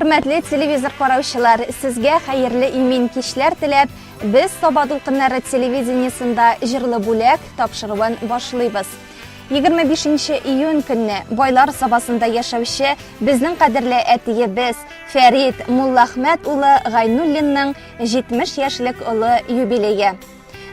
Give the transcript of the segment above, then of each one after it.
Hürmetli televizor караучылар, сезгә хәерле имен кичләр теләп, без Саба дулкыннары телевидениесында җырлы бүләк тапшыруын башлыйбыз. 25 июнь көнне Байлар Сабасында яшәүче безнең кадерле әтиебез Фәрит Муллахмәт улы Гайнуллинның 70 яшьлек улы юбилее.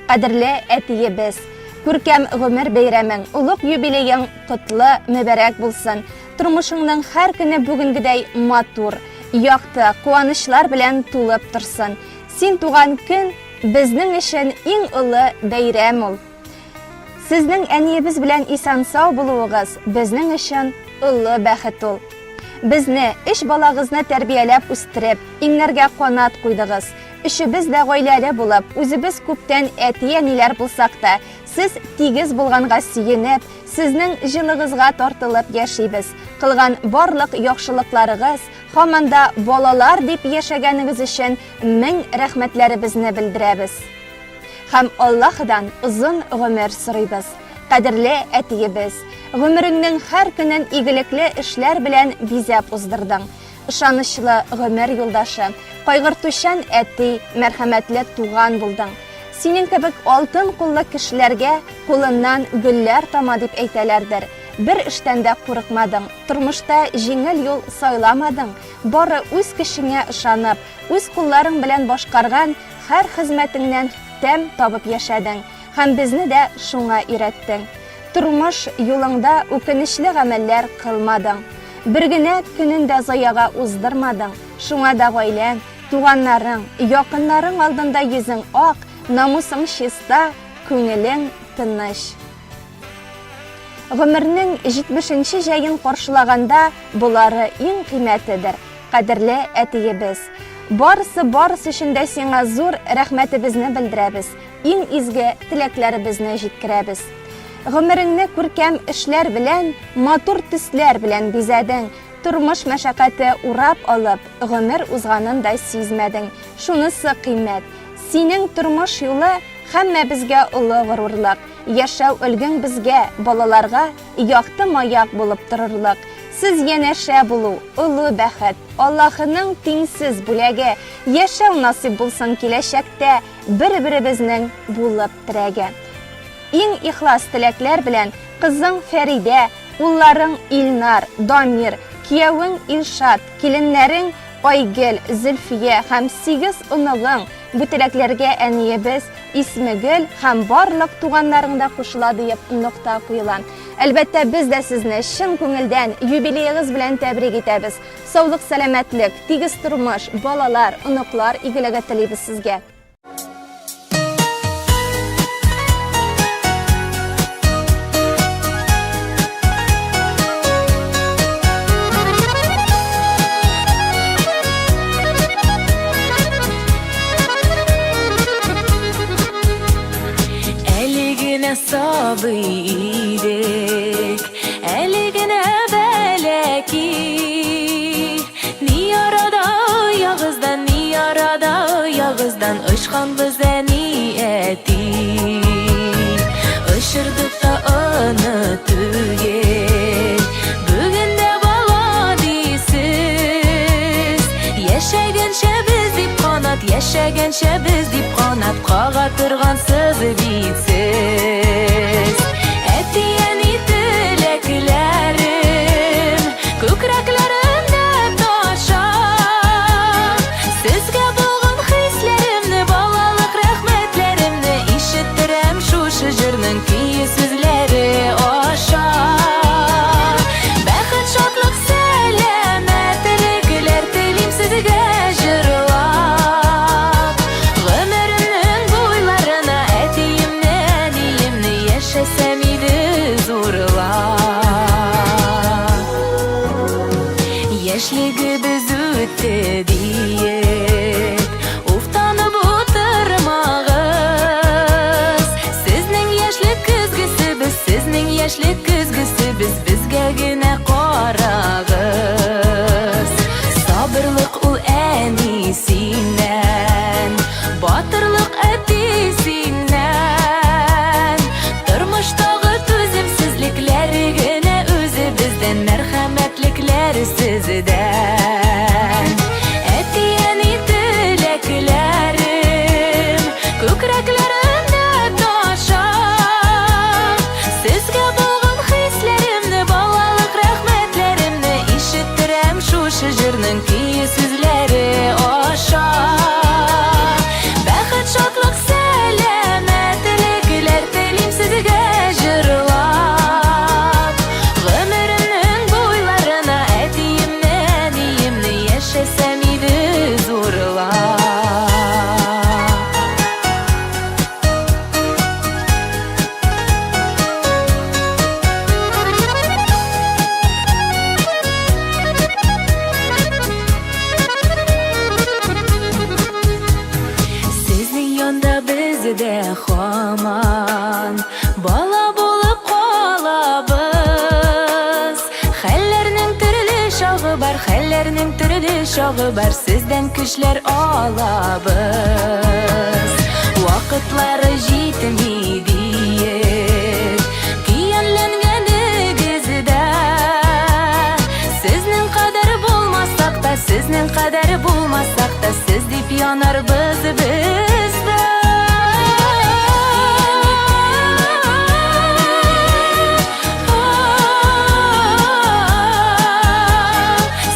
Кадерле әтиебез, күркәм гомер бәйрәмең, улуг юбилеең котлы, мөбарәк булсын. Тормышыңның һәр көне бүгенгедәй матур, якты, куанычлар белән тулып торсын. Син туган көн безнең өчен иң улы бәйрәм ул. Сезнең әниебез белән исән-сау булуыгыз безнең өчен улы бәхет ул. Безне, эш балагызны тәрбияләп үстереп, иңнәргә канат куйдыгыз. Эшебез дә гаиләле булып, үзебез күптән әти-әниләр булсак та, сез тигез булганга сөенеп, сезнең җылыгызга тартылып яшибез. Кылган барлык яхшылыкларыгыз, һаманда балалар дип яшәгәнегез өчен мең рәхмәтләребезне белдерәбез. Һәм Аллаһыдан озын гомер сорыйбыз. Кадерле әтиебез, гомереңнең һәр көнен игелекле эшләр белән бизәп уздырдың. Ышанычлы гомер юлдашы, кайгыртучан әти, мәрхәмәтле туган булдың. Синең кебек алтын куллы кешеләргә кулыннан гөлләр тама дип әйтәләрдер. Бер эштән дә курыкмадың, тормышта җиңел юл сайламадың. Бары үз кешеңә ышанып, үз кулларың белән башкарган һәр хезмәтеңнән тәм табып яшәдең, һәм безне дә шуңа өйрәттең. Тормыш юлыңда үкенечле гамәлләр кылмадың. Бер генә көнен дә заяга уздырмадың. Шуңа да гаиләң, туганнарың, якыннарың алдында йөзең ак, намусың чиста, күңелең тыныч. Гомернең 70-нче җәен каршылаганда булары иң кыйммәтледер. Кадерле әтиебез, барысы өчен дә сиңа зур рәхмәтебезне белдерәбез. Иң изге теләкләребезне җиткерәбез. Гомереңне күркәм эшләр белән, матур төсләр белән бизәдең. Тормыш мәшәкате урап алып, гомер узганын да сизмәдең. Шунысы кыйммәт. Синең тормыш юлы һәммәбезгә улы горурлык. Яшәү өлгең безгә, балаларга якты маяк булып торырлык. Сез янәшә булу, улы бәхет, Аллаһының тиңсез бүләге, яшәү насип булсын киләчәктә бер-беребезнең булып терәге. Иң ихлас теләкләр белән кызың Фәридә, улларың Илнар, Дамир, кияүең Илшат, киленнәрең Айгөл, Зөлфия һәм 8 оныгың. Бу теләкләргә әниебез Исмегөл һәм барлык туганнарыңда кушыла дип нокта куела. Әлбәттә, без дә сезне чын күңелдән юбилеегыз белән тәбрик итәбез. Саулык, сәламәтлек, тигез тормыш, балалар, оныклар игелеге телибез сезгә. Sabı idik, eligine beleki. Ni arada yağızdan ışkan bize niyeti. Işırdık da onu tüyel, bugün de bala disiz. Yaşagençe biz dip kanat, yaşagençe biz dip kanat, kağa tırgansız bitsiz. Яшьлегебез үтте диеп, уфтанып утырмагыз. Сезнең яшьлек көзгесебез, безгә генә карагыз. Сабырлык ул әни синнән, батырлык әти синнән. Тормыштагы түземсезлекләр генә үзебездән, мәрхәмәтлекләр сездән. аман бала булып калабыз. Хәлләрнең төрле чагы бар, хәлләрнең төрле чагы бар, сездән көчләр алабыз. Вакытлары җитми диек киянләнгәнегездә, сезнең кадәр булмасак та, сезнең кадәр булмасак та, сез дип янарбыз без дә.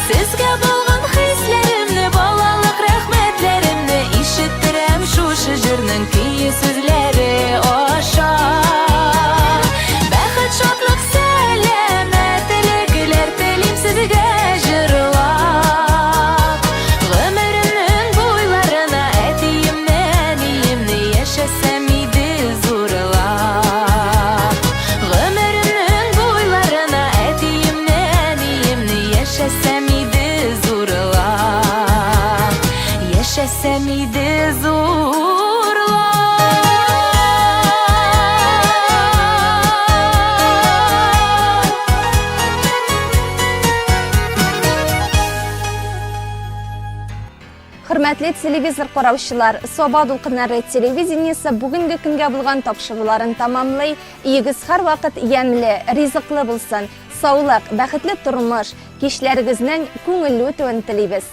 Сезгә булган хисләремне, балалык рәхмәтләремне ишеттерәм шушы җырның көе сүзләре аша. Бәхет, шатлык, сәламәтлекләр телим сезгә җырлап. Гомеремнең буйларына әтиемне, әниемне яшәсәм иде зурлап. Гомеремнең буйларына әтиемне, әниемне яшәсәм иде зурлап. Яшәсәм иде зурлап. Хөрмәтле телевизор караучылар, Саба дулкыннары телевидениесе бүгенге көнгә булган тапшыруларын тамамлый. Игез һәрвакыт ямьле, ризыклы булсын. Саулык, бәхетле тормыш, кичләрегезнең күңелле үтүен телибез.